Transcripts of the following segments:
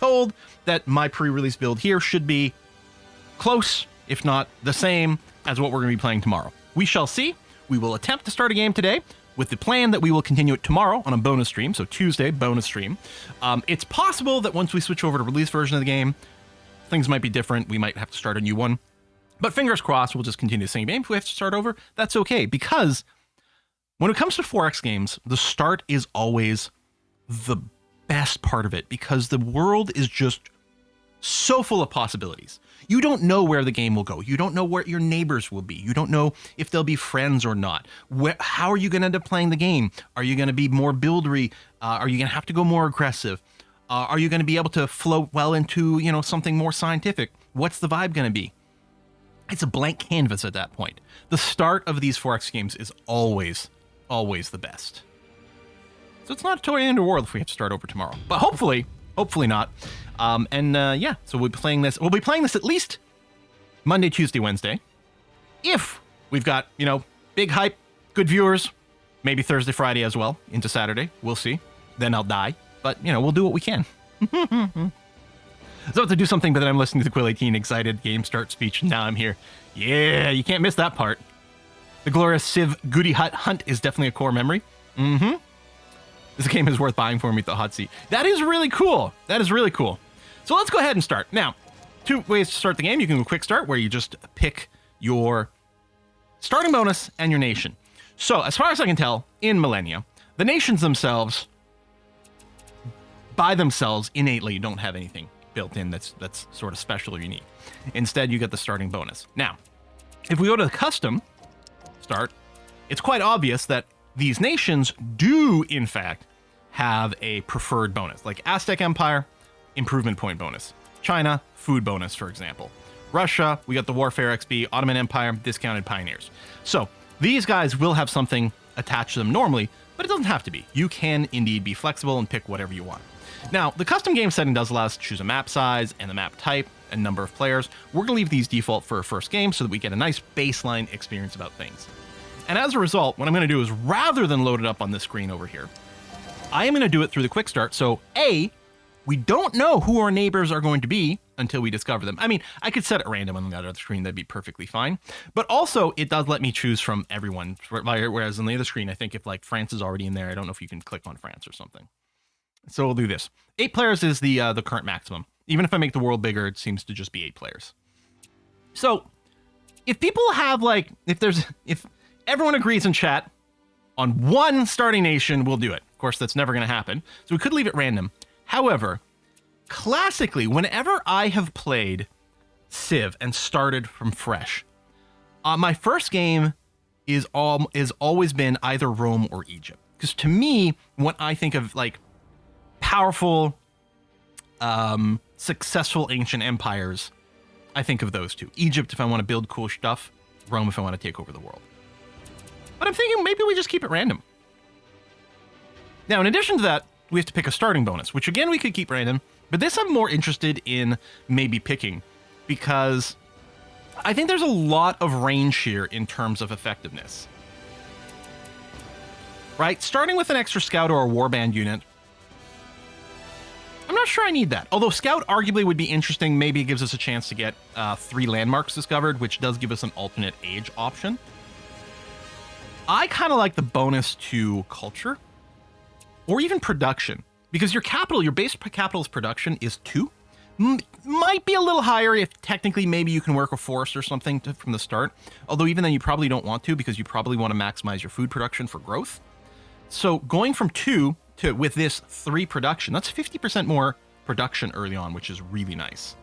told that my pre-release build here should be close, if not the same, as what we're going to be playing tomorrow. We shall see. We will attempt to start a game today with the plan that we will continue it tomorrow on a bonus stream, so Tuesday, bonus stream. It's possible that once we switch over to release version of the game, things might be different. We might have to start a new one. But fingers crossed, we'll just continue the same game. If we have to start over, that's okay, because when it comes to 4X games, the start is always the best part of it, because the world is just so full of possibilities. You don't know where the game will go. You don't know where your neighbors will be. You don't know if they'll be friends or not. How are you going to end up playing the game? Are you going to be more buildery? Are you going to have to go more aggressive? Are you going to be able to float well into, something more scientific? What's the vibe going to be? It's a blank canvas at that point. The start of these 4X games is always the best. So it's not a totally end of the world if we have to start over tomorrow. But hopefully not. So we'll be playing this. We'll be playing this at least Monday, Tuesday, Wednesday. If we've got, big hype, good viewers, maybe Thursday, Friday as well, into Saturday. We'll see. Then I'll die. But, we'll do what we can. So to do something, but then I'm listening to the Quill 18 excited game start speech, and now I'm here. Yeah, you can't miss that part. The glorious Civ Goody Hut hunt is definitely a core memory. This game is worth buying for me at the hot seat. That is really cool. That is really cool. So let's go ahead and start. Now, 2 ways to start the game. You can do a quick start where you just pick your starting bonus and your nation. So as far as I can tell, in Millennia, the nations themselves, by themselves, innately don't have anything built in that's sort of special or unique. Instead, you get the starting bonus. Now, if we go to the custom start, it's quite obvious that these nations do, in fact, have a preferred bonus, like Aztec Empire, improvement point bonus. China, food bonus, for example. Russia, we got the Warfare XP, Ottoman Empire, discounted pioneers. So these guys will have something attached to them normally, but it doesn't have to be. You can indeed be flexible and pick whatever you want. Now, the custom game setting does allow us to choose a map size and the map type and number of players. We're going to leave these default for a first game so that we get a nice baseline experience about things. And as a result, what I'm going to do is, rather than load it up on this screen over here, I am going to do it through the quick start. So A, we don't know who our neighbors are going to be until we discover them. I mean, I could set it random on the other screen. That'd be perfectly fine. But also, it does let me choose from everyone. Whereas on the other screen, I think if like France is already in there, I don't know if you can click on France or something. So we'll do this. 8 players is the current maximum. Even if I make the world bigger, it seems to just be 8 players. So if people have if everyone agrees in chat on one starting nation, we'll do it. Of course, that's never going to happen. So we could leave it random. However, classically, whenever I have played Civ and started from fresh, my first game is always been either Rome or Egypt. Because to me, when I think of powerful, successful ancient empires, I think of those two. Egypt if I want to build cool stuff, Rome if I want to take over the world. But I'm thinking maybe we just keep it random. Now, in addition to that, we have to pick a starting bonus, which again, we could keep random, but this I'm more interested in maybe picking because I think there's a lot of range here in terms of effectiveness. Right? Starting with an extra scout or a warband unit, I'm not sure I need that. Although scout arguably would be interesting. Maybe it gives us a chance to get 3 landmarks discovered, which does give us an alternate age option. I kind of like the bonus to culture or even production, because your base capital's production is 2. Might be a little higher if technically maybe you can work a forest or something from the start. Although even then you probably don't want to, because you probably want to maximize your food production for growth. So going from 2 to with this 3 production, that's 50% more production early on, which is really nice.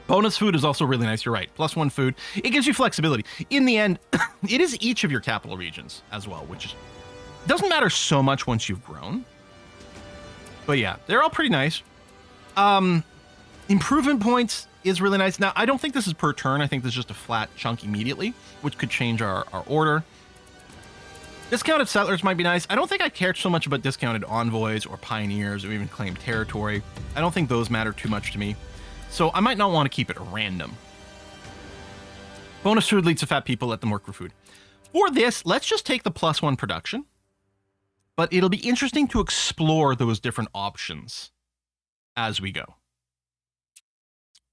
Bonus food is also really nice. You're right. +1 food. It gives you flexibility. In the end, it is each of your capital regions as well, which doesn't matter so much once you've grown. But yeah, they're all pretty nice. Improvement points is really nice. Now, I don't think this is per turn. I think this is just a flat chunk immediately, which could change our order. Discounted settlers might be nice. I don't think I care so much about discounted envoys or pioneers or even claimed territory. I don't think those matter too much to me. So I might not want to keep it random. Bonus food leads to fat people. Let them work for food. For this, let's just take the +1 production. But it'll be interesting to explore those different options as we go.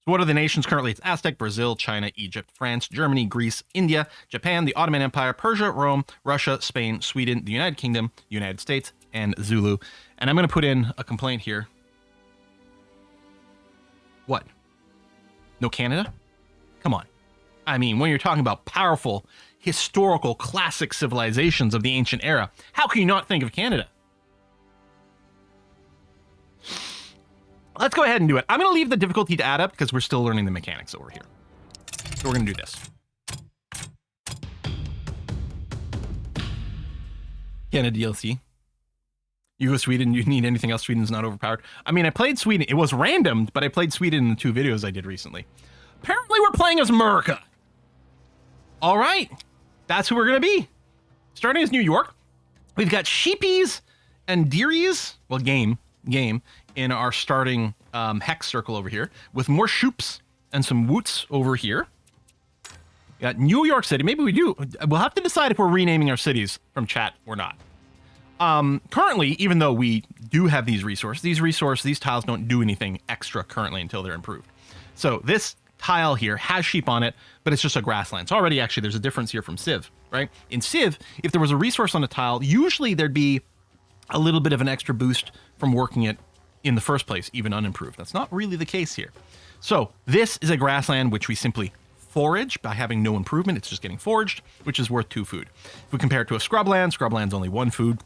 So what are the nations currently? It's Aztec, Brazil, China, Egypt, France, Germany, Greece, India, Japan, the Ottoman Empire, Persia, Rome, Russia, Spain, Sweden, the United Kingdom, United States, and Zulu. And I'm going to put in a complaint here. What? No Canada? Come on. I mean, when you're talking about powerful, historical, classic civilizations of the ancient era, how can you not think of Canada? Let's go ahead and do it. I'm going to leave the difficulty to add up because we're still learning the mechanics over here. So we're going to do this. Canada DLC. You go Sweden, you need anything else. Sweden's not overpowered. I mean, I played Sweden. It was random, but I played Sweden in the 2 videos I did recently. Apparently we're playing as America. All right. That's who we're going to be. Starting as New York. We've got sheepies and deeries. Well, game in our starting hex circle over here, with more shoops and some woots over here. We got New York City. Maybe we do. We'll have to decide if we're renaming our cities from chat or not. Currently, even though we do have these tiles don't do anything extra currently until they're improved. So this tile here has sheep on it, but it's just a grassland. So already, actually, there's a difference here from Civ, right? In Civ, if there was a resource on a tile, usually there'd be a little bit of an extra boost from working it in the first place, even unimproved. That's not really the case here. So this is a grassland which we simply forage by having no improvement. It's just getting foraged, which is worth 2 food. If we compare it to a scrubland's only 1 food.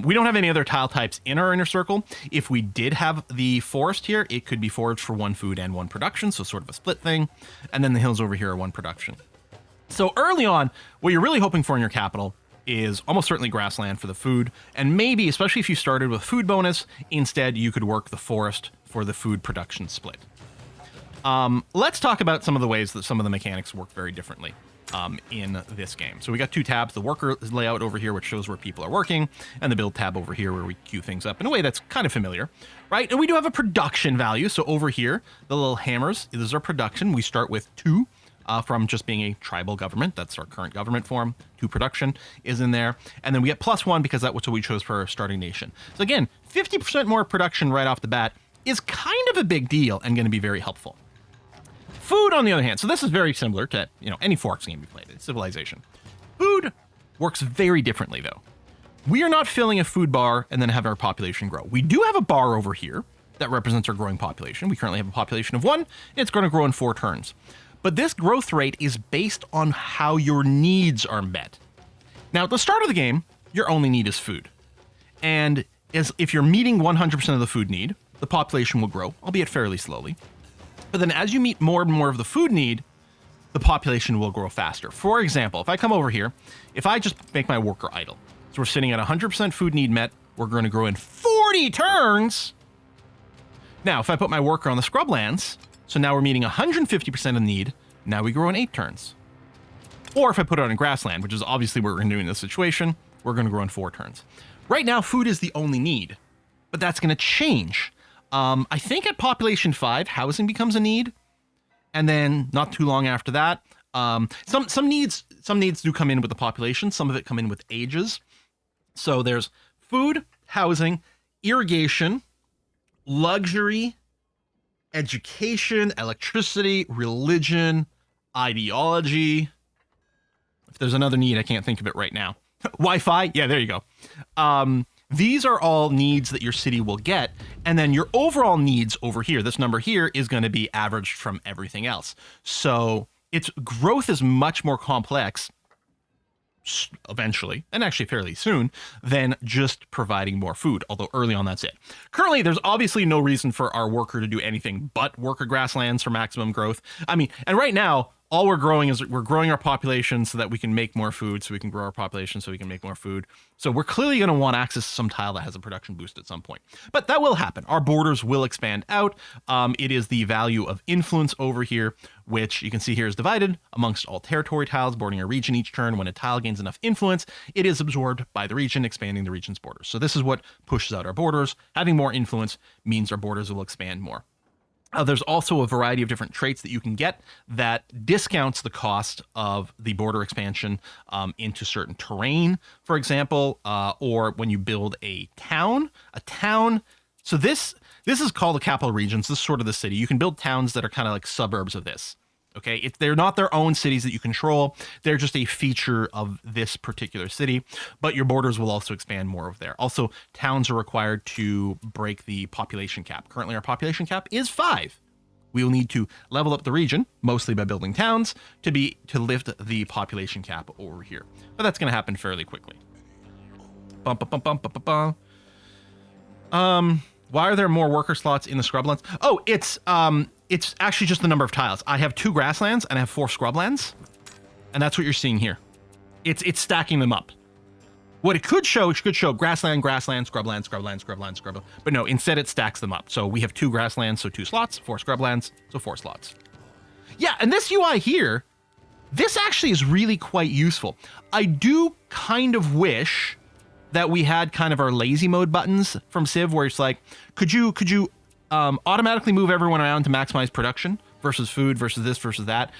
We don't have any other tile types in our inner circle. If we did have the forest here, it could be foraged for 1 food and 1 production, so sort of a split thing. And then the hills over here are 1 production. So early on, what you're really hoping for in your capital is almost certainly grassland for the food, and maybe, especially if you started with food bonus, instead you could work the forest for the food production split. Let's talk about some of the ways that some of the mechanics work very differently in this game. So we got 2 tabs, the worker layout over here, which shows where people are working, and the build tab over here where we queue things up in a way that's kind of familiar, right? And we do have a production value. So over here, the little hammers, this is our production. We start with 2. From just being a tribal government. That's our current government form. 2 production is in there. And then we get +1 because that's what we chose for our starting nation. So again, 50% more production right off the bat is kind of a big deal and going to be very helpful. Food, on the other hand, so this is very similar to any Forks game we played. It's Civilization. Food works very differently, though. We are not filling a food bar and then have our population grow. We do have a bar over here that represents our growing population. We currently have a population of 1, and it's going to grow in 4 turns. But this growth rate is based on how your needs are met. Now, at the start of the game, your only need is food. And if you're meeting 100% of the food need, the population will grow, albeit fairly slowly. But then as you meet more and more of the food need, the population will grow faster. For example, if I come over here, if I just make my worker idle, so we're sitting at 100% food need met, we're going to grow in 40 turns. Now, if I put my worker on the scrublands, so now we're meeting 150% of need. Now we grow in 8 turns. Or if I put it on a grassland, which is obviously what we're going to do in this situation, we're going to grow in 4 turns. Right now, food is the only need, but that's going to change. I think at population 5, housing becomes a need, and then not too long after that, some needs do come in with the population. Some of it come in with ages. So there's food, housing, irrigation, luxury, education, electricity, religion, ideology. If there's another need, I can't think of it right now. Wi-Fi, yeah, there you go. These are all needs that your city will get, and then your overall needs over here, this number here, is going to be averaged from everything else. So its growth is much more complex eventually, and actually fairly soon, than just providing more food, although early on that's it. Currently, there's obviously no reason for our worker to do anything but work a grasslands for maximum growth. I mean, and right now, all we're growing is we're growing our population so that we can make more food, so we can grow our population so we can make more food. So we're clearly going to want access to some tile that has a production boost at some point. But that will happen. Our borders will expand out. It is the value of influence over here, which you can see here is divided amongst all territory tiles bordering a region each turn. When a tile gains enough influence, it is absorbed by the region, expanding the region's borders. So this is what pushes out our borders. Having more influence means our borders will expand more. There's also a variety of different traits that you can get that discounts the cost of the border expansion into certain terrain, for example, or when you build a town. So this, This is called the capital regions. This is sort of the city. You can build towns that are kind of like suburbs of this. Okay, they're not their own cities that you control. They're just a feature of this particular city, but your borders will also expand more over there. Also, towns are required to break the population cap. Currently, our population cap is 5. We will need to level up the region, mostly by building towns, to lift the population cap over here. But that's going to happen fairly quickly. Bum, bum, bum, bum, bum, bum, bum. Why are there more worker slots in the scrublands? Oh, it's actually just the number of tiles. I have 2 grasslands and I have 4 scrublands, and that's what you're seeing here. It's stacking them up. What it could show grassland, grassland, scrubland, scrubland, scrubland, scrubland. But no, instead it stacks them up. So we have 2 grasslands, so 2 slots, 4 scrublands, so 4 slots. Yeah, and this UI here, this actually is really quite useful. I do kind of wish that we had kind of our lazy mode buttons from Civ, where it's like, could you automatically move everyone around to maximize production versus food versus this versus that.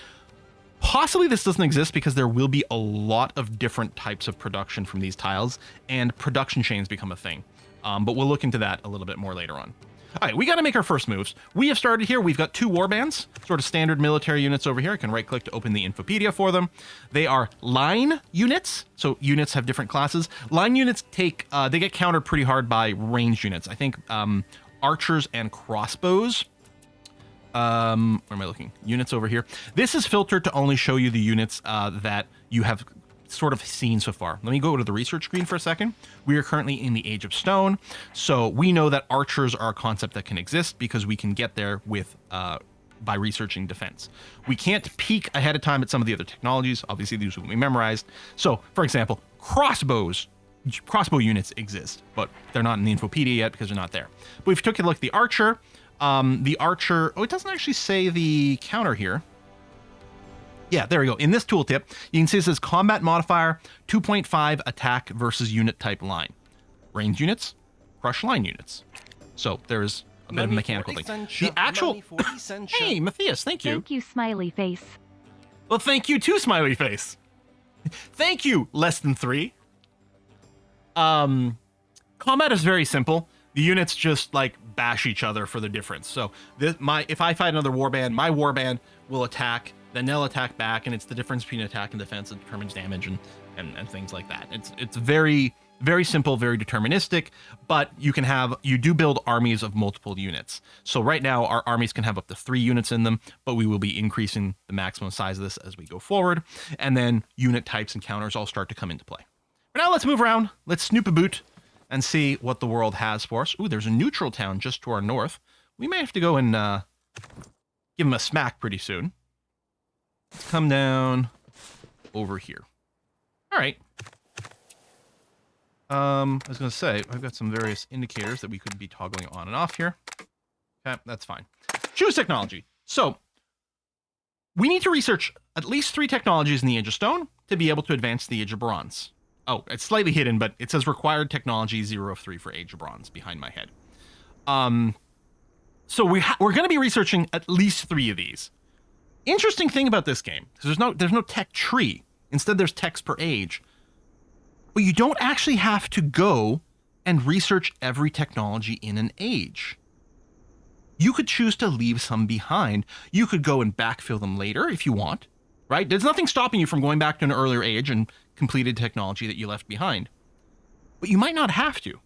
Possibly this doesn't exist because there will be a lot of different types of production from these tiles, and production chains become a thing. But we'll look into that a little bit more later on. All right, we got to make our first moves. We have started here. We've got 2 warbands, sort of standard military units over here. I can right-click to open the infopedia for them. They are line units, so units have different classes. Line units they get countered pretty hard by ranged units. I think archers and crossbows. Where am I looking? Units over here. This is filtered to only show you the units that you have sort of seen so far. Let me go to the research screen for a second. We are currently in the Age of Stone, so we know that archers are a concept that can exist because we can get there with by researching defense. We can't peek ahead of time at some of the other technologies. Obviously, these will be memorized. So, for example, crossbow units exist, but they're not in the infopedia yet because they're not there. But if you took a look at the archer, oh, it doesn't actually say the counter here. Yeah, there we go. In this tooltip, you can see it says combat modifier 2.5 attack versus unit type line. Ranged units, crush line units. So there's a bit of a mechanical thing. The actual... Hey, Matthias, thank you. Thank you, smiley face. Well, thank you too, smiley face. Thank you, less than 3. Combat is very simple. The units just like bash each other for the difference. So if I fight another warband, my warband will attack, then they'll attack back, and it's the difference between attack and defense that determines damage and things like that. It's very, very simple, very deterministic, but you do build armies of multiple units. So right now our armies can have up to 3 units in them, but we will be increasing the maximum size of this as we go forward. And then unit types and counters all start to come into play. But now let's move around. Let's snoop a boot and see what the world has for us. Ooh, there's a neutral town just to our north. We may have to go and give them a smack pretty soon. Let's come down over here. All right. I was going to say, I've got some various indicators that we could be toggling on and off here. Okay, that's fine. Choose technology. So we need to research at least 3 technologies in the Age of Stone to be able to advance the Age of Bronze. Oh, it's slightly hidden, but it says required technology 0 of 3 for Age of Bronze behind my head. So we're going to be researching at least 3 of these. Interesting thing about this game, because there's no tech tree. Instead, there's techs per age. But you don't actually have to go and research every technology in an age. You could choose to leave some behind. You could go and backfill them later if you want, right? There's nothing stopping you from going back to an earlier age and completed technology that you left behind. But you might not have to.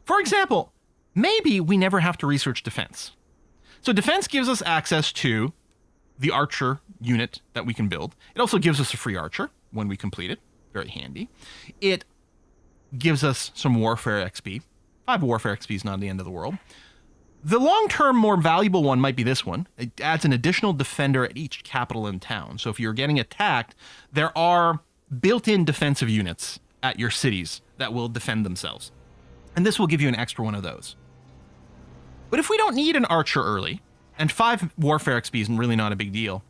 For example, maybe we never have to research defense. So defense gives us access to the archer unit that we can build. It also gives us a free archer when we complete it. Very handy. It gives us some warfare XP. 5 warfare XP is not the end of the world. The long-term, more valuable one might be this one. It adds an additional defender at each capital and town. So if you're getting attacked, there are built-in defensive units at your cities that will defend themselves. And this will give you an extra one of those. But if we don't need an archer early, and 5 warfare XP is really not a big deal,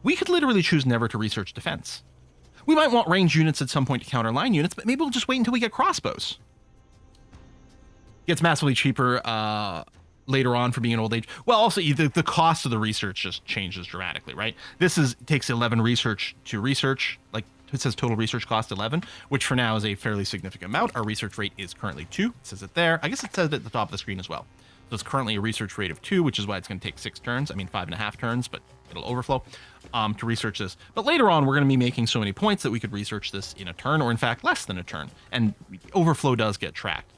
we could literally choose never to research defense. We might want ranged units at some point to counter line units, but maybe we'll just wait until we get crossbows. Gets massively cheaper later on for being an old age. Well, also the cost of the research just changes dramatically, right? Takes 11 research to research, like it says total research cost 11, which for now is a fairly significant amount. Our research rate is currently 2. It says it there. I guess it says it at the top of the screen as well. So it's currently a research rate of 2, which is why it's going to take 6 turns. I mean, 5.5 turns, but it'll overflow to research this. But later on, we're going to be making so many points that we could research this in a turn, or in fact, less than a turn. And overflow does get tracked.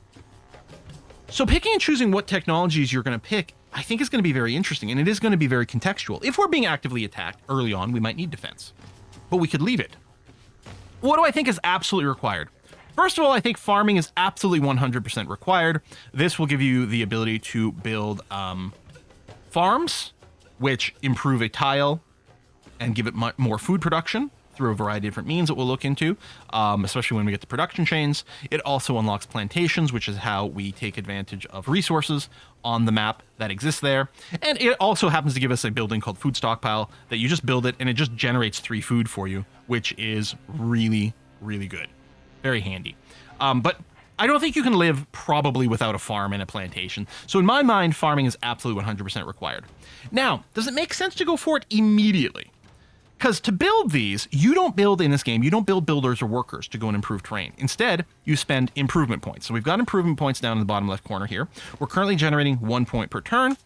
So picking and choosing what technologies you're going to pick, I think is going to be very interesting, and it is going to be very contextual. If we're being actively attacked early on, we might need defense, but we could leave it. What do I think is absolutely required? First of all, I think farming is absolutely 100% required. This will give you the ability to build farms, which improve a tile and give it more food production through a variety of different means that we'll look into, especially when we get to production chains. It also unlocks plantations, which is how we take advantage of resources on the map that exists there. And it also happens to give us a building called Food Stockpile that you just build it and it just generates 3 food for you, which is really, really good. Very handy. But I don't think you can live probably without a farm and a plantation. So in my mind, farming is absolutely 100% required. Now, does it make sense to go for it immediately? Because to build these, you don't build in this game, you don't build builders or workers to go and improve terrain. Instead, you spend improvement points. So we've got improvement points down in the bottom left corner here. We're currently generating 1 point per turn.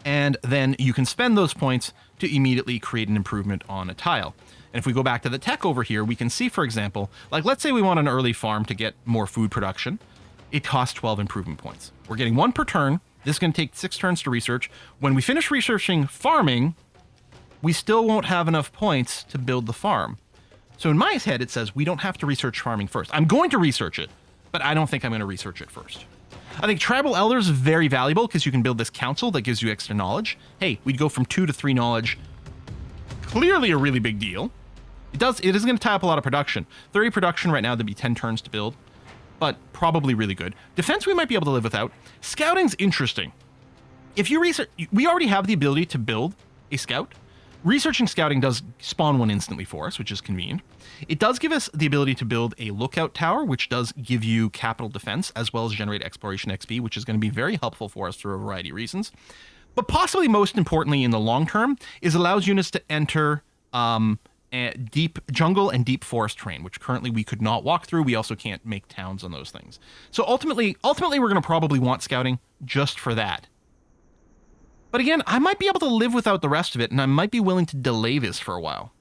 And then you can spend those points to immediately create an improvement on a tile. And if we go back to the tech over here, we can see, for example, like let's say we want an early farm to get more food production. It costs 12 improvement points. We're getting 1 per turn. This is going to take 6 turns to research. When we finish researching farming, we still won't have enough points to build the farm. So in my head, it says we don't have to research farming first. I'm going to research it, but I don't think I'm going to research it first. I think Tribal Elders is very valuable because you can build this council that gives you extra knowledge. Hey, we'd go from 2 to 3 knowledge. Clearly a really big deal. It is going to tie up a lot of production. 30 production right now, that'd be 10 turns to build, but probably really good. Defense we might be able to live without. Scouting's interesting. If you research, we already have the ability to build a scout. Researching scouting does spawn one instantly for us, which is convenient. It does give us the ability to build a lookout tower, which does give you capital defense, as well as generate exploration XP, which is going to be very helpful for us for a variety of reasons. But possibly most importantly in the long term is allows units to enter deep jungle and deep forest terrain, which currently we could not walk through. We also can't make towns on those things. So ultimately we're going to probably want scouting just for that. But again, I might be able to live without the rest of it, and I might be willing to delay this for a while.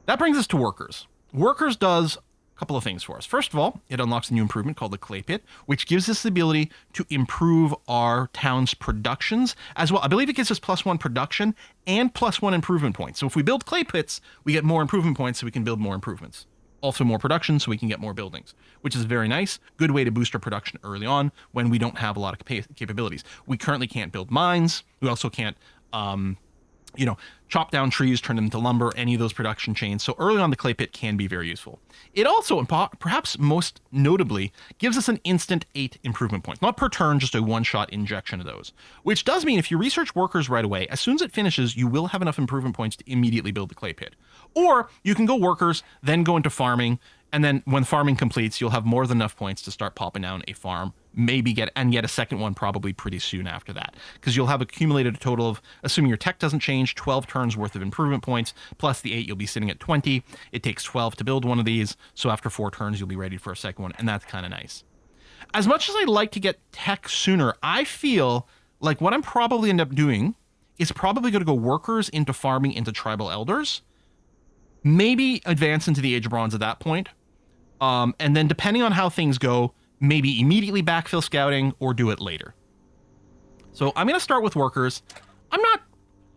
That brings us to workers. Workers does a couple of things for us. First of all, it unlocks a new improvement called the Clay Pit, which gives us the ability to improve our town's productions as well. I believe it gives us +1 production and +1 improvement points. So if we build clay pits, we get more improvement points so we can build more improvements. Also more production so we can get more buildings, which is very nice. Good way to boost our production early on when we don't have a lot of capabilities. We currently can't build mines. We also can't, chop down trees, turn them into lumber, any of those production chains. So early on, the clay pit can be very useful. It also, and perhaps most notably, gives us an instant 8 improvement points. Not per turn, just a one-shot injection of those. Which does mean if you research workers right away, as soon as it finishes, you will have enough improvement points to immediately build the clay pit. Or you can go workers, then go into farming, and then when farming completes, you'll have more than enough points to start popping down a farm, maybe get a second one probably pretty soon after that. Because you'll have accumulated a total of, assuming your tech doesn't change, 12 turns worth of improvement points, plus the 8, you'll be sitting at 20. It takes 12 to build one of these, so after 4 turns, you'll be ready for a second one, and that's kind of nice. As much as I'd like to get tech sooner, I feel like what I'm probably end up doing is probably going to go workers into farming into Tribal Elders, maybe advance into the Age of Bronze at that point, and then depending on how things go, maybe immediately backfill scouting or do it later. So I'm going to start with workers. I'm not,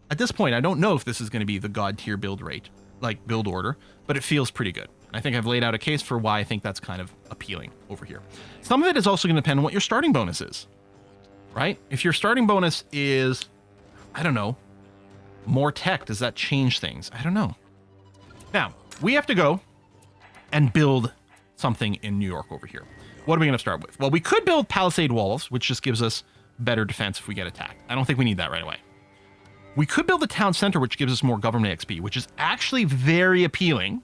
at this point, I don't know if this is going to be the god tier build rate, like build order, but it feels pretty good. I think I've laid out a case for why I think that's kind of appealing over here. Some of it is also going to depend on what your starting bonus is, right? If your starting bonus is, I don't know, more tech, does that change things? I don't know. Now, we have to go and build something in New York over here. What are we going to start with? Well, we could build palisade walls, which just gives us better defense if we get attacked. I don't think we need that right away. We could build a town center, which gives us more government XP, which is actually very appealing.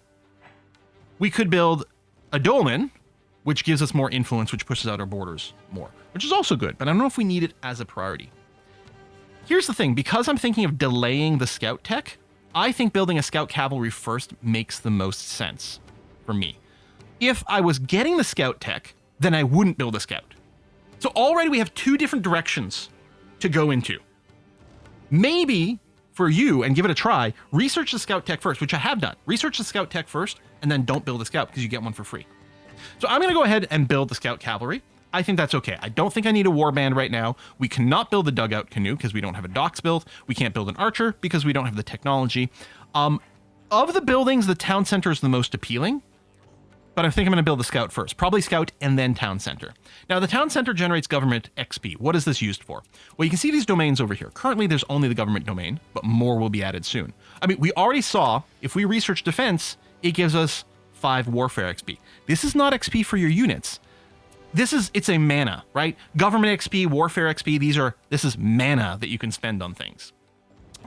We could build a dolmen, which gives us more influence, which pushes out our borders more, which is also good, but I don't know if we need it as a priority. Here's the thing, because I'm thinking of delaying the scout tech, I think building a scout cavalry first makes the most sense for me. If I was getting the scout tech, then I wouldn't build a scout. So already we have 2 different directions to go into. Maybe for you, and give it a try, research the scout tech first, which I have done. Research the scout tech first, and then don't build a scout because you get one for free. So I'm going to go ahead and build the scout cavalry. I think that's okay. I don't think I need a warband right now. We cannot build a dugout canoe because we don't have a docks built. We can't build an archer because we don't have the technology. Of the buildings, the town center is the most appealing. But I think I'm going to build the scout first. Probably scout and then town center. Now, the town center generates government XP. What is this used for? Well, you can see these domains over here. Currently, there's only the government domain, but more will be added soon. I mean, we already saw, if we research defense, it gives us 5 warfare XP. This is not XP for your units. It's a mana, right? Government XP, warfare XP, this is mana that you can spend on things.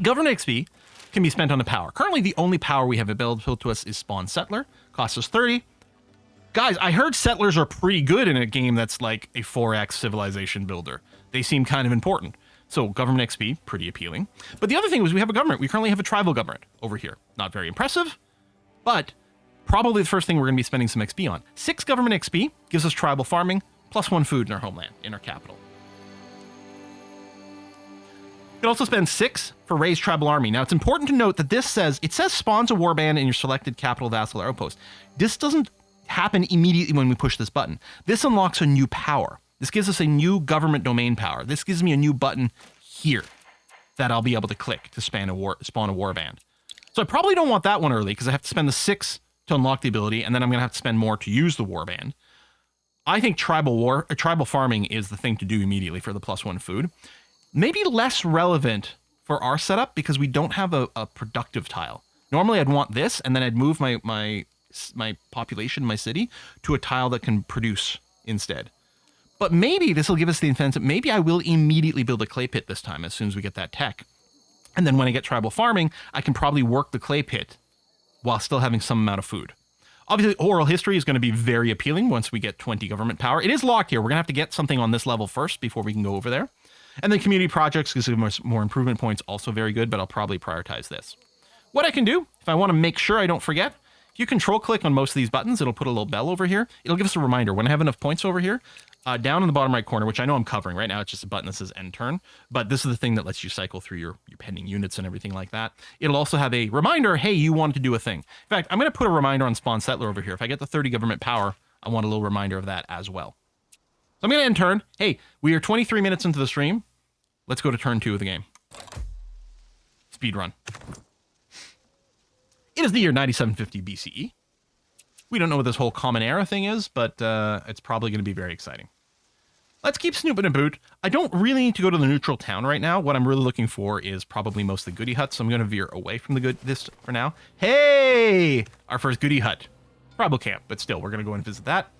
Government XP can be spent on a power. Currently, the only power we have available to us is Spawn Settler. Costs us 30. Guys, I heard settlers are pretty good in a game that's like a 4X civilization builder. They seem kind of important. So government XP, pretty appealing. But the other thing was we have a government. We currently have a tribal government over here. Not very impressive, but probably the first thing we're going to be spending some XP on. 6 government XP gives us tribal farming, plus 1 food in our homeland, in our capital. You can also spend 6 for raised tribal army. Now, it's important to note that it says spawns a warband in your selected capital, vassal, or outpost. This doesn't happen immediately when we push this button. This unlocks a new power. This gives us a new government domain power. This gives me a new button here that I'll be able to click to spawn a warband. So I probably don't want that one early because I have to spend the 6 to unlock the ability, and then I'm going to have to spend more to use the warband. I think tribal farming is the thing to do immediately for the +1 food. Maybe less relevant for our setup because we don't have a productive tile. Normally I'd want this, and then I'd move my population, my city, to a tile that can produce instead. But maybe this will give us the incentive. Maybe I will immediately build a clay pit this time as soon as we get that tech. And then when I get tribal farming, I can probably work the clay pit while still having some amount of food. Obviously, oral history is going to be very appealing once we get 20 government power. It is locked here. We're going to have to get something on this level first before we can go over there. And then community projects, because more improvement points, also very good, but I'll probably prioritize this. What I can do, if I want to make sure I don't forget, if you control click on most of these buttons, it'll put a little bell over here. It'll give us a reminder when I have enough points over here, down in the bottom right corner, which I know I'm covering right now. It's just a button that says end turn, but this is the thing that lets you cycle through your pending units and everything like that. It'll also have a reminder, hey, you wanted to do a thing. In fact, I'm going to put a reminder on Spawn Settler over here. If I get the 30 government power, I want a little reminder of that as well. So I'm going to end turn. Hey, we are 23 minutes into the stream. Let's go to turn 2 of the game. Speed run. It is the year 9750 BCE. We don't know what this whole Common Era thing is, but it's probably going to be very exciting. Let's keep snooping about. I don't really need to go to the neutral town right now. What I'm really looking for is probably mostly goodie huts, so I'm going to veer away from this for now. Hey! Our first goodie hut. Tribal camp, but still, we're going to go and visit that.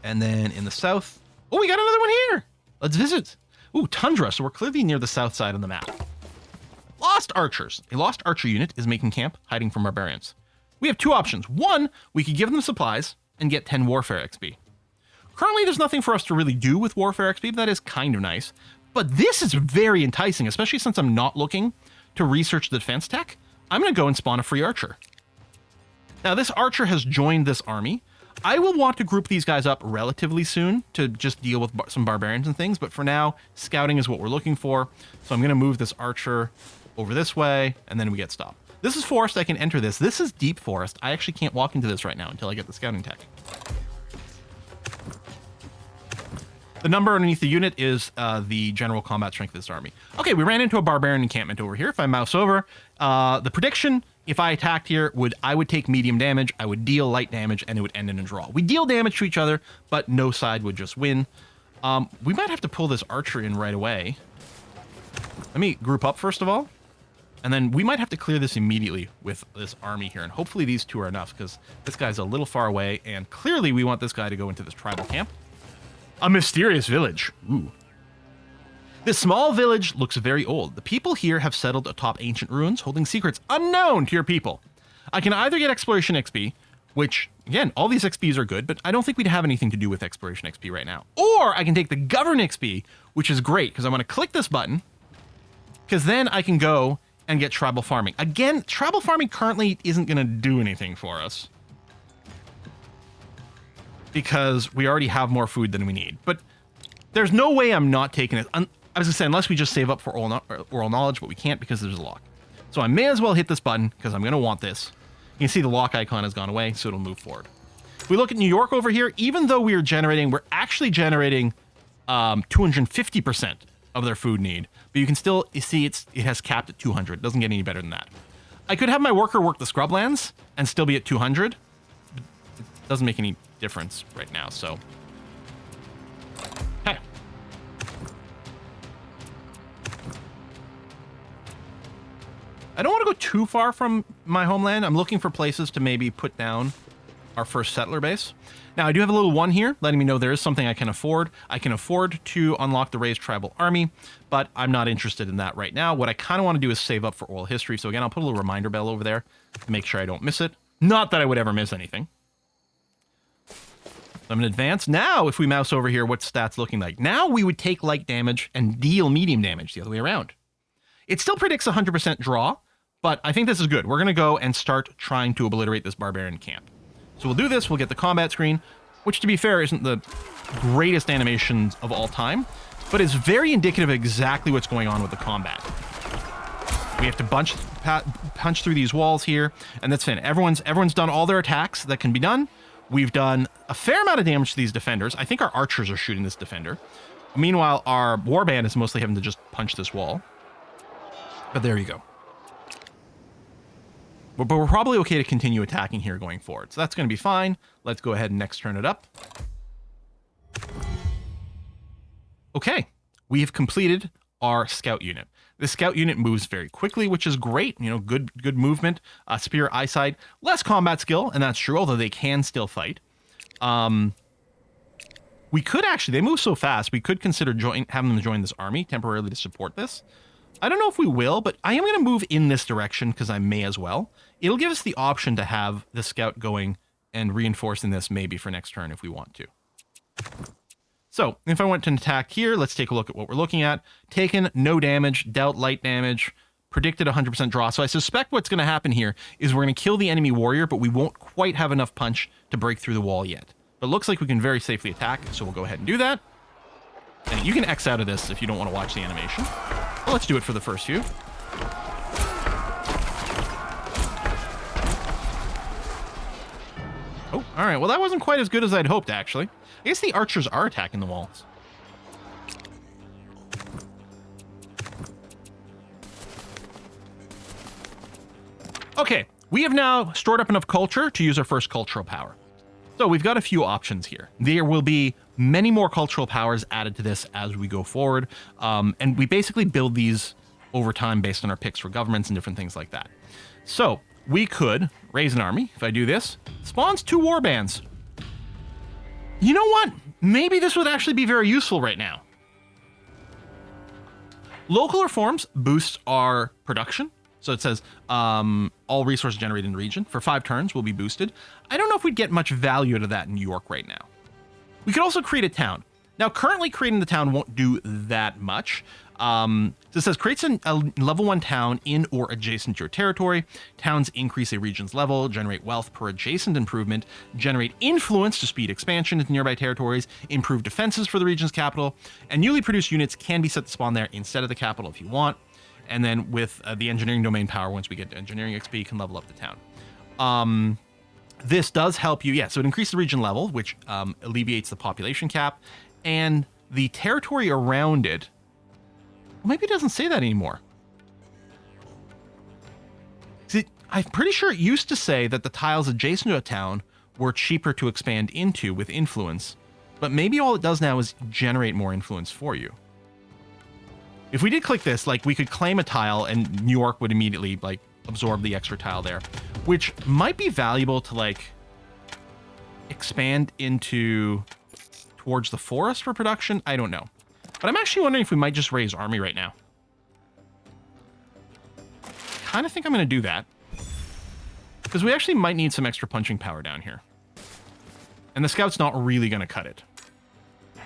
And then in the south... Oh, we got another one here! Let's visit. Ooh, Tundra, so we're clearly near the south side of the map. Lost Archers. A lost archer unit is making camp, hiding from barbarians. We have 2 options. One, we could give them supplies and get 10 warfare XP. Currently, there's nothing for us to really do with warfare XP, but that is kind of nice. But this is very enticing, especially since I'm not looking to research the defense tech. I'm going to go and spawn a free archer. Now, this archer has joined this army. I will want to group these guys up relatively soon to just deal with some barbarians and things, but for now, scouting is what we're looking for. So I'm going to move this archer over this way, and then we get stopped. This is forest. I can enter this. This is deep forest. I actually can't walk into this right now until I get the scouting tech. The number underneath the unit is the general combat strength of this army. Okay, we ran into a barbarian encampment over here. If I mouse over, the prediction, if I attacked here, I would take medium damage, I would deal light damage, and it would end in a draw. We deal damage to each other, but no side would just win. We might have to pull this archer in right away. Let me group up first of all. And then we might have to clear this immediately with this army here. And hopefully these 2 are enough because this guy's a little far away. And clearly we want this guy to go into this tribal camp. A mysterious village. Ooh. This small village looks very old. The people here have settled atop ancient ruins, holding secrets unknown to your people. I can either get exploration XP, which, again, all these XPs are good, but I don't think we'd have anything to do with exploration XP right now. Or I can take the govern XP, which is great because I'm going to click this button because then I can go and get tribal farming. Again, tribal farming currently isn't going to do anything for us. because we already have more food than we need. But there's no way I'm not taking it. I was going to say, unless we just save up for oral knowledge, but we can't because there's a lock. So I may as well hit this button because I'm going to want this. You can see the lock icon has gone away, so it'll move forward. If we look at New York over here, even though we're actually generating 250% of their food need, but you can still see it has capped at 200. It doesn't get any better than that. I could have my worker work the scrublands and still be at 200. But it doesn't make any difference right now, so. Hey. I don't want to go too far from my homeland. I'm looking for places to maybe put down our first settler base. Now, I do have a little one here letting me know there is something I can afford. I can afford to unlock the raised tribal army, but I'm not interested in that right now. What I kind of want to do is save up for oral history. So again, I'll put a little reminder bell over there to make sure I don't miss it. Not that I would ever miss anything. So I'm going to advance. Now, if we mouse over here, what's stats looking like? Now we would take light damage and deal medium damage the other way around. It still predicts 100% draw, but I think this is good. We're going to go and start trying to obliterate this barbarian camp. So we'll do this, we'll get the combat screen, which to be fair isn't the greatest animations of all time, but it's very indicative of exactly what's going on with the combat. We have to punch through these walls here, and that's it. Everyone's done all their attacks that can be done. We've done a fair amount of damage to these defenders. I think our archers are shooting this defender. Meanwhile, our warband is mostly having to just punch this wall. But there you go. But we're probably okay to continue attacking here going forward. So that's going to be fine. Let's go ahead and next turn it up. Okay, we have completed our scout unit. The scout unit moves very quickly, which is great. You know, good movement, superior eyesight, less combat skill, and that's true, although they can still fight. We could actually, they move so fast, we could consider having them join this army temporarily to support this. I don't know if we will, but I am going to move in this direction because I may as well. It'll give us the option to have the scout going and reinforcing this maybe for next turn if we want to. So if I went to attack here, let's take a look at what we're looking at. Taken, no damage, dealt light damage, predicted 100% draw. So I suspect what's going to happen here is we're going to kill the enemy warrior, but we won't quite have enough punch to break through the wall yet. But it looks like we can very safely attack, so we'll go ahead and do that. And you can X out of this if you don't want to watch the animation. Well, let's do it for the first few. Oh, all right. Well, that wasn't quite as good as I'd hoped, actually. I guess the archers are attacking the walls. Okay, we have now stored up enough culture to use our first cultural power. So we've got a few options here. There will be many more cultural powers added to this as we go forward. And we basically build these over time based on our picks for governments and different things like that. So we could raise an army. If I do this, spawns 2 warbands. You know what? Maybe this would actually be very useful right now. Local reforms boosts our production. So it says all resources generated in the region for 5 turns will be boosted. I don't know if we'd get much value out of that in New York right now. We could also create a town. Now, currently creating the town won't do that much. So it says creates a level 1 town in or adjacent to your territory. Towns increase a region's level, generate wealth per adjacent improvement, generate influence to speed expansion into nearby territories, improve defenses for the region's capital, and newly produced units can be set to spawn there instead of the capital if you want. And then with the engineering domain power, once we get to engineering XP, you can level up the town. This does help you, yeah, so it increases the region level, which alleviates the population cap, and the territory around it, well, maybe it doesn't say that anymore. See, I'm pretty sure it used to say that the tiles adjacent to a town were cheaper to expand into with influence, but maybe all it does now is generate more influence for you. If we did click this, like, we could claim a tile and New York would immediately, like, absorb the extra tile there, which might be valuable to, like, expand into towards the forest for production. I don't know. But I'm actually wondering if we might just raise army right now. Kind of think I'm going to do that. Because we actually might need some extra punching power down here. And the scout's not really going to cut it.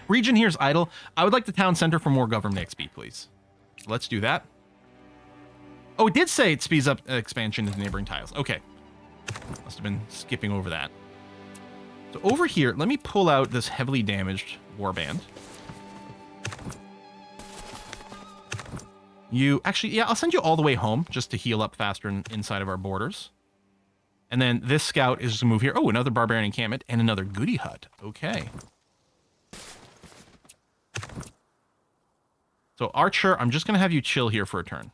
Region here is idle. I would like the town center for more government XP, please. Let's do that. Oh, it did say it speeds up expansion into neighboring tiles. Okay. Must have been skipping over that. So over here, let me pull out this heavily damaged warband. You actually, yeah, I'll send you all the way home just to heal up faster inside of our borders. And then this scout is to move here. Oh, another barbarian encampment and another goody hut. Okay. So Archer, I'm just going to have you chill here for a turn.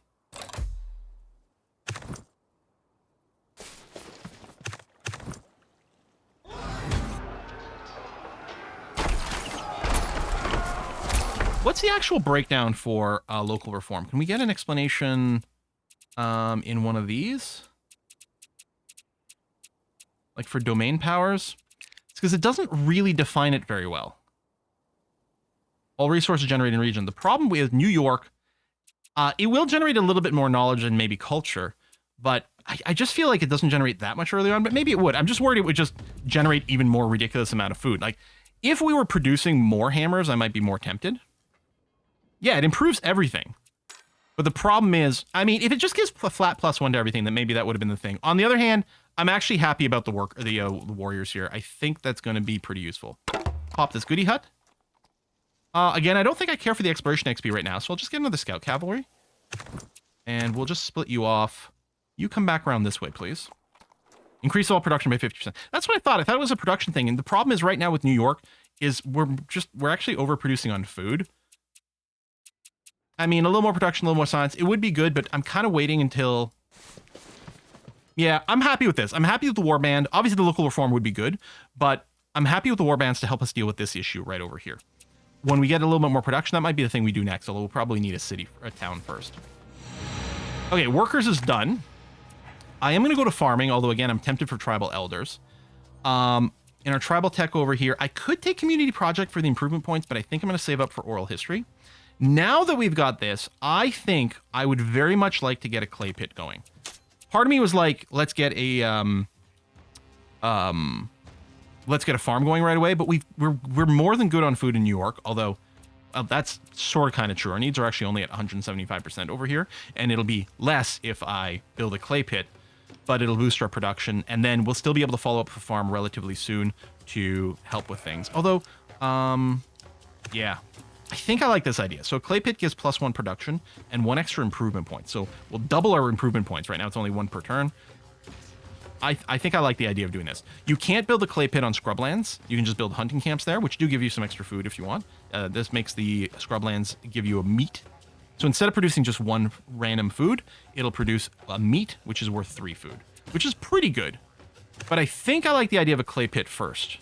What's the actual breakdown for local reform? Can we get an explanation in one of these? Like for domain powers? It's because it doesn't really define it very well. All resources generated in region. The problem with New York, it will generate a little bit more knowledge and maybe culture, but I just feel like it doesn't generate that much early on, but maybe it would. I'm just worried it would just generate even more ridiculous amount of food. Like, if we were producing more hammers, I might be more tempted. Yeah, it improves everything. But the problem is, I mean, if it just gives a flat +1 to everything, then maybe that would have been the thing. On the other hand, I'm actually happy about the warriors here. I think that's going to be pretty useful. Pop this goody hut. Again, I don't think I care for the exploration XP right now, so I'll just get another scout cavalry. And we'll just split you off. You come back around this way, please. Increase all production by 50%. That's what I thought. I thought it was a production thing. And the problem is right now with New York is we're actually overproducing on food. I mean, a little more production, a little more science. It would be good, but I'm kind of waiting until... Yeah, I'm happy with this. I'm happy with the warband. Obviously, the local reform would be good, but I'm happy with the warbands to help us deal with this issue right over here. When we get a little bit more production, that might be the thing we do next, although we'll probably need a town first. Okay, workers is done. I am going to go to farming, although, again, I'm tempted for tribal elders. In our tribal tech over here, I could take community project for the improvement points, but I think I'm going to save up for oral history. Now that we've got this, I think I would very much like to get a clay pit going. Part of me was like, let's get a farm going right away, but we're more than good on food in New York, although that's sort of kind of true. Our needs are actually only at 175% over here, and it'll be less if I build a clay pit, but it'll boost our production, and then we'll still be able to follow up the farm relatively soon to help with things. Although, yeah, I think I like this idea. So a clay pit gives +1 production and 1 extra improvement point. So we'll double our improvement points. Right now it's only 1 per turn. I think I like the idea of doing this. You can't build a clay pit on scrublands. You can just build hunting camps there, which do give you some extra food if you want. This makes the scrublands give you a meat. So instead of producing just 1 random food, it'll produce a meat, which is worth 3 food, which is pretty good. But I think I like the idea of a clay pit first.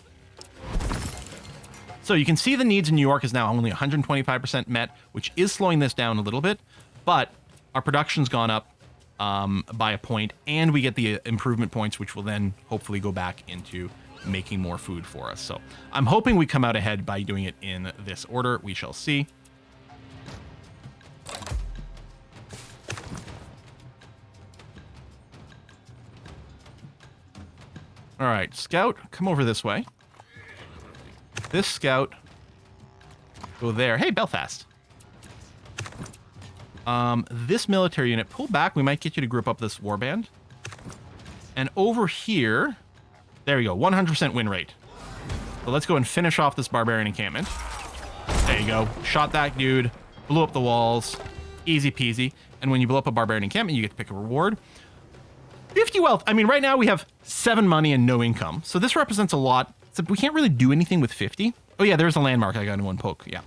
So you can see the needs in New York is now only 125% met, which is slowing this down a little bit, but our production's gone up by a point, and we get the improvement points, which will then hopefully go back into making more food for us. So I'm hoping we come out ahead by doing it in this order. We shall see. All right, Scout, come over this way. This Scout, go there. Hey, Belfast. This military unit, pull back. We might get you to group up this warband. And over here, there you go, 100% win rate. So let's go and finish off this barbarian encampment. There you go. Shot that dude, blew up the walls, easy peasy. And when you blow up a barbarian encampment, you get to pick a reward. 50 wealth. I mean, right now we have 7 money and no income. So this represents a lot. So we can't really do anything with 50. Oh yeah, there's a landmark I got in 1 poke. Yeah.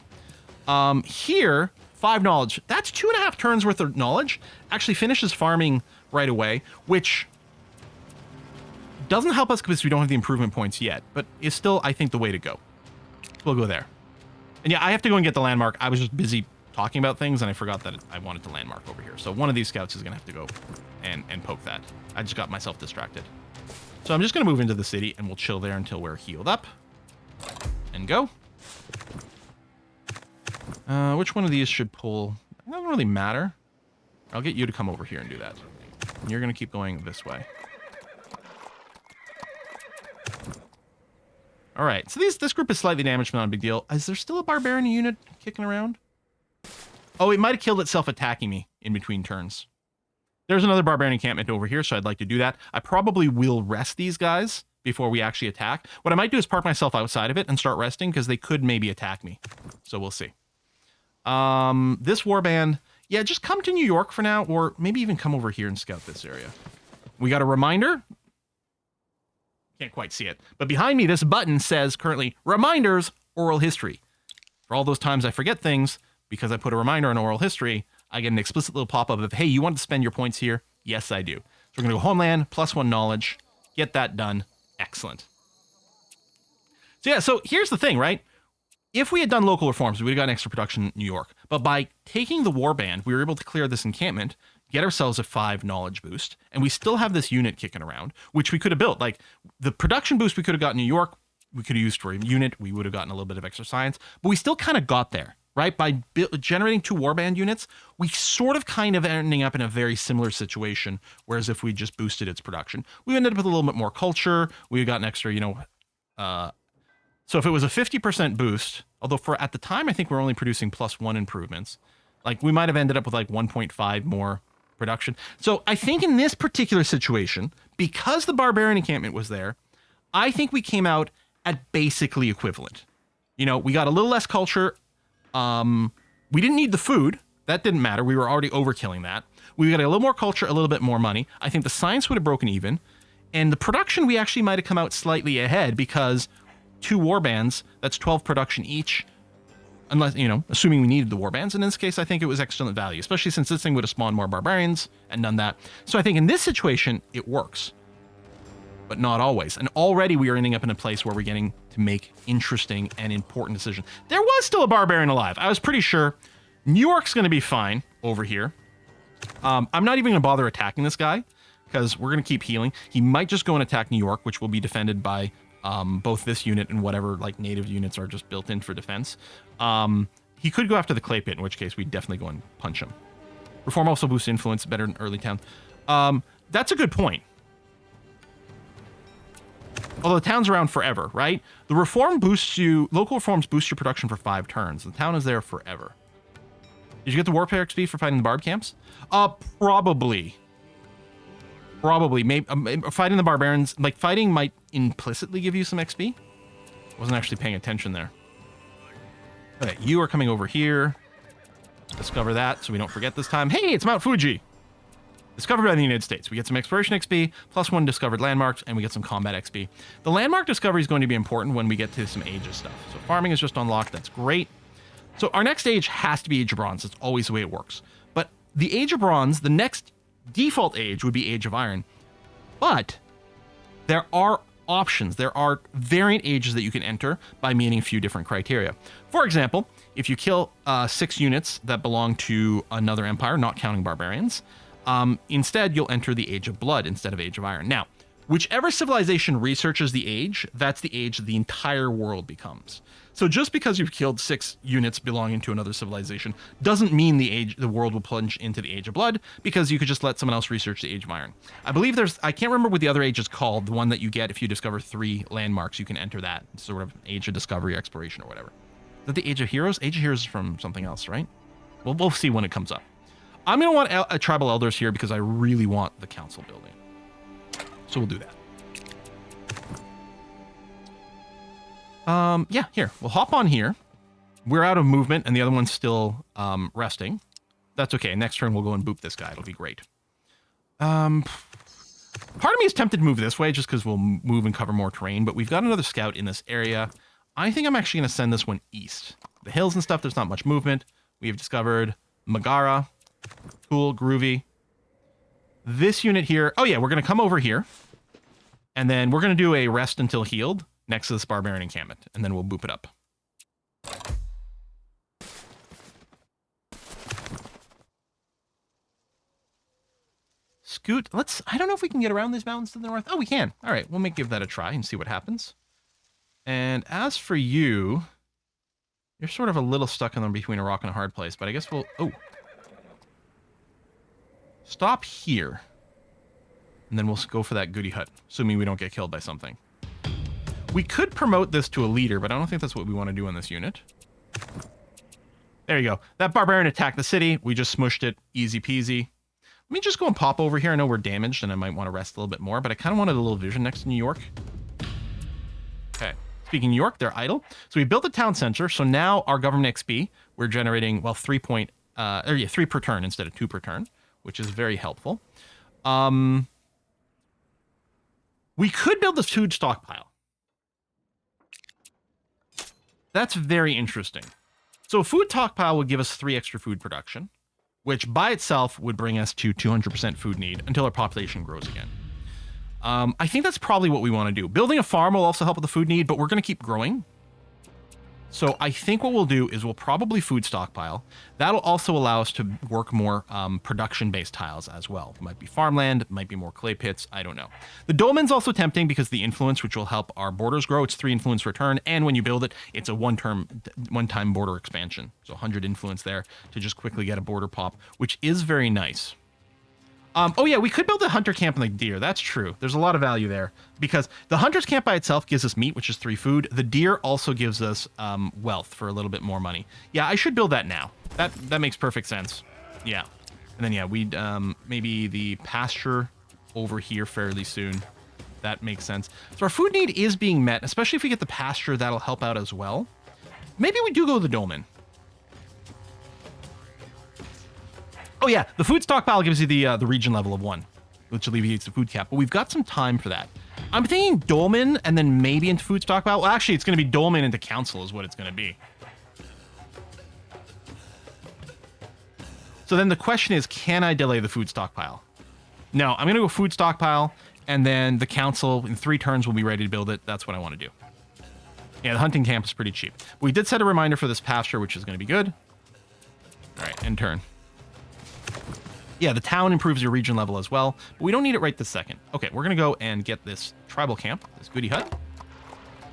Here, 5 knowledge. That's 2.5 turns worth of knowledge. Actually finishes farming right away, which doesn't help us because we don't have the improvement points yet, but is still, I think, the way to go. We'll go there. And yeah, I have to go and get the landmark. I was just busy talking about things, and I forgot that I wanted the landmark over here. So one of these scouts is going to have to go and poke that. I just got myself distracted. So I'm just going to move into the city, and we'll chill there until we're healed up. And go. Which one of these should pull? It doesn't really matter. I'll get you to come over here and do that. And you're going to keep going this way. All right, so this group is slightly damaged, but not a big deal. Is there still a barbarian unit kicking around? Oh, it might have killed itself attacking me in between turns. There's another barbarian encampment over here, so I'd like to do that. I probably will rest these guys before we actually attack. What I might do is park myself outside of it and start resting because they could maybe attack me. So we'll see. This warband, yeah, just come to New York for now, or maybe even come over here and scout this area. We got a reminder. Can't quite see it, but behind me, this button says currently reminders, oral history. For all those times I forget things, because I put a reminder on oral history, I get an explicit little pop-up of, hey, you want to spend your points here? Yes, I do. So we're going to go homeland, +1 knowledge, get that done. Excellent. So yeah, so here's the thing, right? If we had done local reforms, we would have gotten extra production in New York. But by taking the warband, we were able to clear this encampment, get ourselves a 5 knowledge boost, and we still have this unit kicking around, which we could have built. Like, the production boost we could have gotten in New York, we could have used for a unit, we would have gotten a little bit of extra science, but we still kind of got there, right? By generating 2 warband units, we sort of kind of ending up in a very similar situation, whereas if we just boosted its production, we ended up with a little bit more culture, we would have gotten extra, so if it was a 50% boost, although for at the time, I think we're only producing +1 improvements, like we might have ended up with like 1.5 more production. So I think in this particular situation, because the barbarian encampment was there, I think we came out at basically equivalent. We got a little less culture. We didn't need the food. That didn't matter. We were already overkilling that. We got a little more culture, a little bit more money. I think the science would have broken even. And the production, we actually might have come out slightly ahead because 2 warbands, that's 12 production each, unless, assuming we needed the warbands. In this case, I think it was excellent value, especially since this thing would have spawned more barbarians and done that. So I think in this situation, it works, but not always. And already we are ending up in a place where we're getting to make interesting and important decisions. There was still a barbarian alive. I was pretty sure New York's going to be fine over here. I'm not even going to bother attacking this guy because we're going to keep healing. He might just go and attack New York, which will be defended by both this unit and whatever like native units are just built in for defense. He could go after the clay pit, in which case we'd definitely go and punch him. Reform also boosts influence better in early town. That's a good point. Although the town's around forever, right? The reform boosts you, local reforms boost your production for 5 turns. The town is there forever. Did you get the warfare XP for fighting the barb camps? Probably. Maybe fighting the barbarians, like fighting might implicitly give you some XP. Wasn't actually paying attention there. Okay, you are coming over here. Discover that so we don't forget this time. Hey, it's Mount Fuji. Discovered by the United States. We get some exploration XP, +1 discovered landmarks, and we get some combat XP. The landmark discovery is going to be important when we get to some ages stuff. So farming is just unlocked. That's great. So our next age has to be Age of Bronze. It's always the way it works. But the Age of Bronze, the next default age would be Age of Iron. But there are options. There are variant ages that you can enter by meeting a few different criteria. For example, if you kill 6 units that belong to another empire, not counting barbarians, instead you'll enter the Age of Blood instead of Age of Iron. Now, whichever civilization researches the age, that's the age the entire world becomes. So just because you've killed 6 units belonging to another civilization doesn't mean the world will plunge into the Age of Blood, because you could just let someone else research the Age of Iron. I believe I can't remember what the other age is called, the one that you get if you discover 3 landmarks, you can enter that sort of Age of Discovery, Exploration, or whatever. Is that the Age of Heroes? Age of Heroes is from something else, right? Well, we'll see when it comes up. I'm going to want a tribal elders here because I really want the council building. So we'll do that. Yeah, here. We'll hop on here. We're out of movement, and the other one's still resting. That's okay. Next turn, we'll go and boop this guy. It'll be great. Part of me is tempted to move this way just because we'll move and cover more terrain, but we've got another scout in this area. I think I'm actually going to send this one east. The hills and stuff, there's not much movement. We have discovered Megara. Cool, groovy. This unit here, oh yeah, we're going to come over here, and then we're going to do a rest until healed next to this barbarian encampment, and then we'll boop it up. Scoot, I don't know if we can get around these mountains to the north. Oh, we can. All right, we'll give that a try and see what happens. And as for you, you're sort of a little stuck in them between a rock and a hard place, but I guess we'll, stop here. And then we'll go for that goody hut, assuming we don't get killed by something. We could promote this to a leader, but I don't think that's what we want to do in this unit. There you go. That barbarian attacked the city. We just smushed it. Easy peasy. Let me just go and pop over here. I know we're damaged and I might want to rest a little bit more, but I kind of wanted a little vision next to New York. speaking of New York, they're idle. So we built a town center. So now our government XP, we're generating, well, 3 per turn instead of 2 per turn, which is very helpful. We could build this food stockpile. That's very interesting. So a food stockpile would give us 3 extra food production, which by itself would bring us to 200% food need until our population grows again. I think that's probably what we want to do. Building a farm will also help with the food need, but we're going to keep growing. So I think what we'll do is we'll probably food stockpile. That'll also allow us to work more production-based tiles as well. It might be farmland, it might be more clay pits, I don't know. The dolmen's also tempting because the influence, which will help our borders grow. It's 3 influence per turn, and when you build it, it's a one-time border expansion. So 100 influence there to just quickly get a border pop, which is very nice. Oh yeah, we could build a hunter camp in the deer. That's true. There's a lot of value there because the hunter's camp by itself gives us meat, which is 3 food. The deer also gives us wealth for a little bit more money. Yeah, I should build that now. That makes perfect sense. Yeah. And then yeah, we'd maybe the pasture over here fairly soon. That makes sense. So our food need is being met, especially if we get the pasture, that'll help out as well. Maybe we do go to the dolmen. Oh yeah, the food stockpile gives you the region level of 1, which alleviates the food cap, but we've got some time for that. I'm thinking dolmen and then maybe into food stockpile. Well, actually, it's going to be dolmen into council is what it's going to be. So then the question is, can I delay the food stockpile? No, I'm going to go food stockpile, and then the council in 3 turns will be ready to build it. That's what I want to do. Yeah, the hunting camp is pretty cheap. We did set a reminder for this pasture, which is going to be good. All right, end turn. Yeah, the town improves your region level as well, but we don't need it right this second. Okay, we're going to go and get this tribal camp, this goody hut.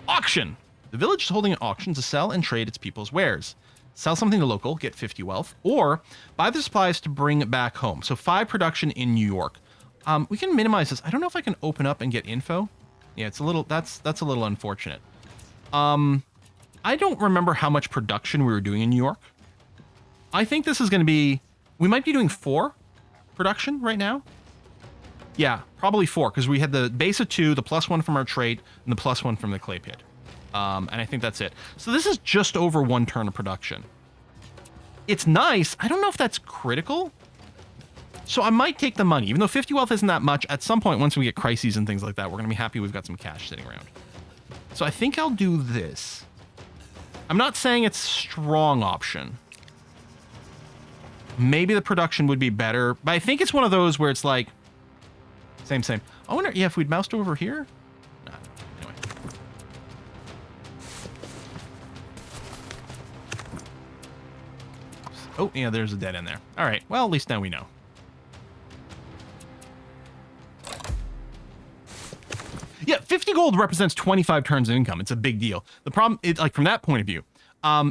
Auction! The village is holding an auction to sell and trade its people's wares. Sell something to local, get 50 wealth, or buy the supplies to bring it back home. So 5 production in New York. We can minimize this. I don't know if I can open up and get info. Yeah, it's a little, that's a little unfortunate. I don't remember how much production we were doing in New York. I think this is going to be, we might be doing 4 production right now. Yeah, probably 4, because we had the base of 2, the +1 from our trait, and the +1 from the clay pit. And I think that's it. So this is just over 1 turn of production. It's nice. I don't know if that's critical. So I might take the money. Even though 50 wealth isn't that much, at some point, once we get crises and things like that, we're going to be happy we've got some cash sitting around. So I think I'll do this. I'm not saying it's a strong option. Maybe the production would be better, but I think it's one of those where it's like, same. I wonder, yeah, if we'd moused over here? Nah, anyway. Oh, yeah, there's a dead end there. All right, well, at least now we know. Yeah, 50 gold represents 25 turns of income. It's a big deal. The problem, like from that point of view,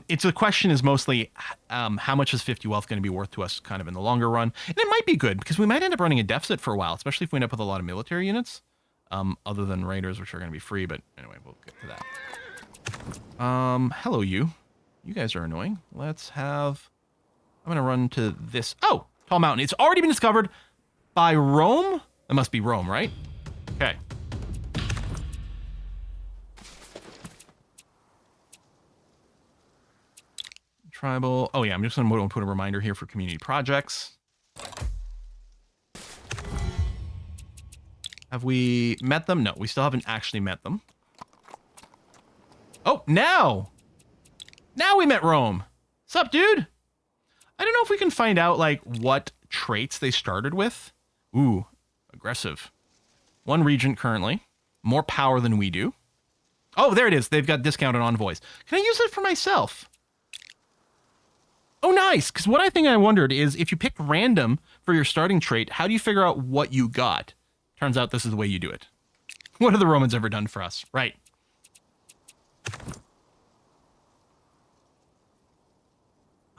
it's a question is mostly how much is 50 wealth going to be worth to us kind of in the longer run. And it might be good because we might end up running a deficit for a while, especially if we end up with a lot of military units, other than raiders, which are going to be free. But anyway, we'll get to that. Hello, you. You guys are annoying. Let's have, I'm going to run to this. Oh, Tall Mountain. It's already been discovered by Rome. That must be Rome, right? Okay. Tribal. Oh yeah, I'm just going to put a reminder here for community projects. Have we met them? No, we still haven't actually met them. Oh, now we met Rome. Sup, dude? I don't know if we can find out like what traits they started with. Ooh, aggressive. 1 regent currently. More power than we do. Oh, there it is. They've got discounted envoys. Can I use it for myself? Oh, nice. Because what I wondered is if you picked random for your starting trait, how do you figure out what you got? Turns out this is the way you do it. What have the Romans ever done for us? Right.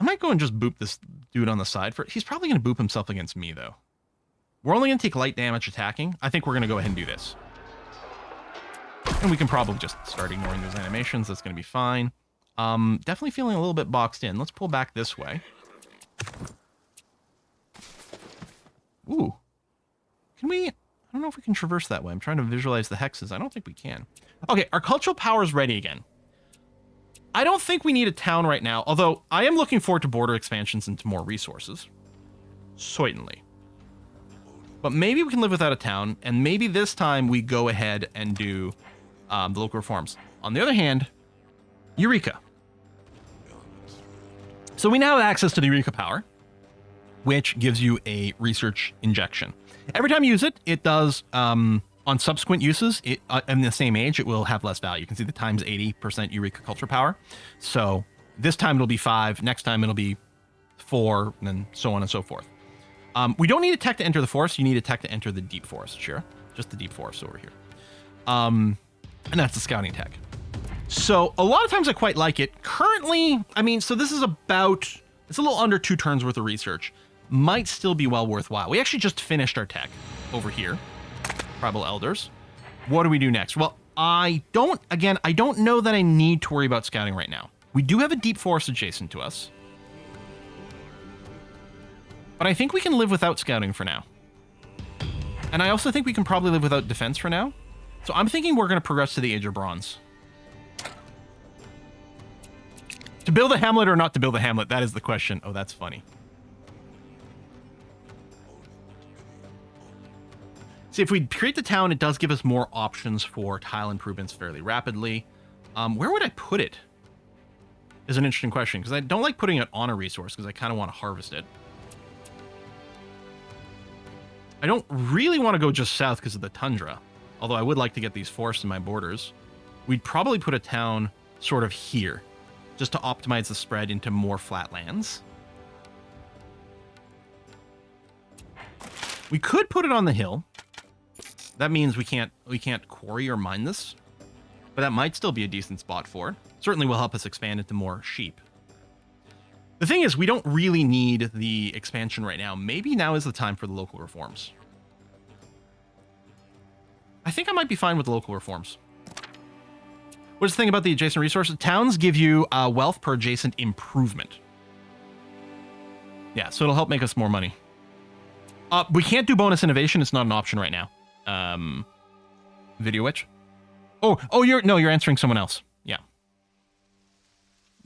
I might go and just boop this dude on the side. He's probably going to boop himself against me, though. We're only going to take light damage attacking. I think we're going to go ahead and do this. And we can probably just start ignoring those animations. That's going to be fine. Definitely feeling a little bit boxed in. Let's pull back this way. Ooh. Can we... I don't know if we can traverse that way. I'm trying to visualize the hexes. I don't think we can. Okay, our cultural power is ready again. I don't think we need a town right now, although I am looking forward to border expansions into more resources. Certainly. But maybe we can live without a town, and maybe this time we go ahead and do the local reforms. On the other hand, Eureka. So we now have access to the Eureka power, which gives you a research injection. Every time you use it, it does, on subsequent uses, in the same age, it will have less value. You can see the times 80% Eureka culture power. So this time it'll be 5, next time it'll be 4, and then so on and so forth. We don't need a tech to enter the forest. You need a tech to enter the deep forest, sure. Just the deep forest over here. And that's the scouting tech. So a lot of times I quite like it. Currently, I mean, so this is about, it's a little under 2 turns worth of research. Might still be well worthwhile. We actually just finished our tech over here. Tribal Elders. What do we do next? Well, I don't know that I need to worry about scouting right now. We do have a deep forest adjacent to us. But I think we can live without scouting for now. And I also think we can probably live without defense for now. So I'm thinking we're going to progress to the Age of Bronze. To build a hamlet or not to build a hamlet? That is the question. Oh, that's funny. See, if we create the town, it does give us more options for tile improvements fairly rapidly. Where would I put it? Is an interesting question, because I don't like putting it on a resource, because I kind of want to harvest it. I don't really want to go just south because of the tundra, although I would like to get these forests in my borders. We'd probably put a town sort of here, just to optimize the spread into more flat lands. We could put it on the hill. That means we can't quarry or mine this, but that might still be a decent spot for it. Certainly will help us expand into more sheep. The thing is, we don't really need the expansion right now. Maybe now is the time for the local reforms. I think I might be fine with the local reforms. What's the thing about the adjacent resources? Towns give you wealth per adjacent improvement. Yeah, so it'll help make us more money. We can't do bonus innovation. It's not an option right now. Video witch. Oh, you're answering someone else. Yeah.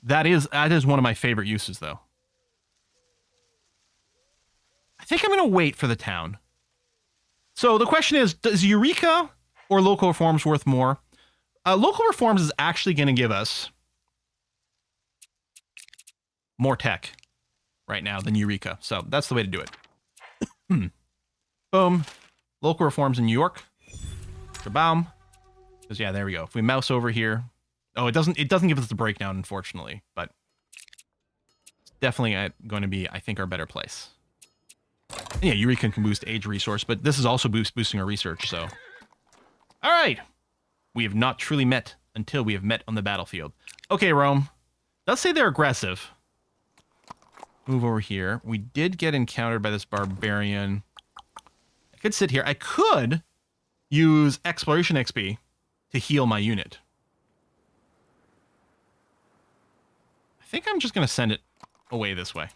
That is one of my favorite uses, though. I think I'm going to wait for the town. So the question is Eureka or local reforms worth more? Local reforms is actually going to give us more tech right now than Eureka. So that's the way to do it. Boom. Local reforms in New York. Shabaum. Because yeah, there we go. If we mouse over here. Oh, it doesn't give us the breakdown, unfortunately, but it's definitely going to be, I think, our better place. Yeah, Eureka can boost age resource, but this is also boosting our research, so. All right. We have not truly met until we have met on the battlefield. Okay, Rome. Let's say they're aggressive. Move over here. We did get encountered by this barbarian. I could sit here. I could use exploration XP to heal my unit. I think I'm just going to send it away this way.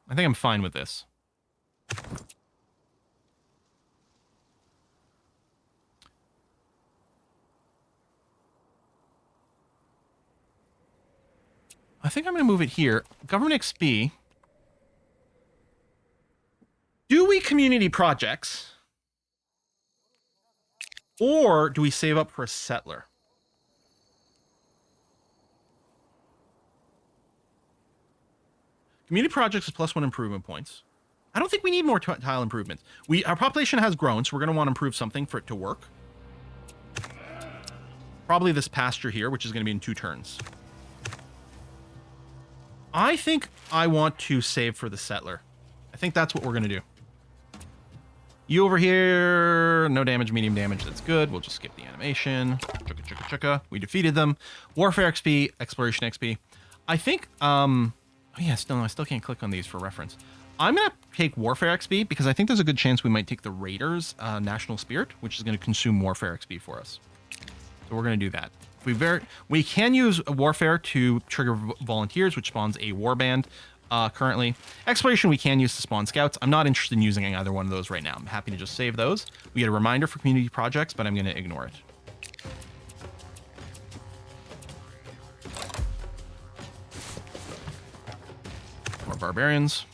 I think I'm fine with this. I think I'm going to move it here. Government XP. Do we community projects? Or do we save up for a settler? Community projects is +1 improvement points. I don't think we need more tile improvements. Our population has grown, so we're going to want to improve something for it to work. Probably this pasture here, which is going to be in 2 turns. I think I want to save for the settler. I think that's what we're going to do. You over here, no damage, medium damage, that's good. We'll just skip the animation. Chugga, chugga, chugga. We defeated them. Warfare XP, Exploration XP. I think, oh yeah, I still can't click on these for reference. I'm going to take Warfare XP because I think there's a good chance we might take the Raiders National Spirit, which is going to consume Warfare XP for us. So we're going to do that. We can use Warfare to trigger volunteers, which spawns a warband. currently. Exploration we can use to spawn scouts. I'm not interested in using either one of those right now. I'm happy to just save those. We get a reminder for community projects, but I'm going to ignore it. More barbarians.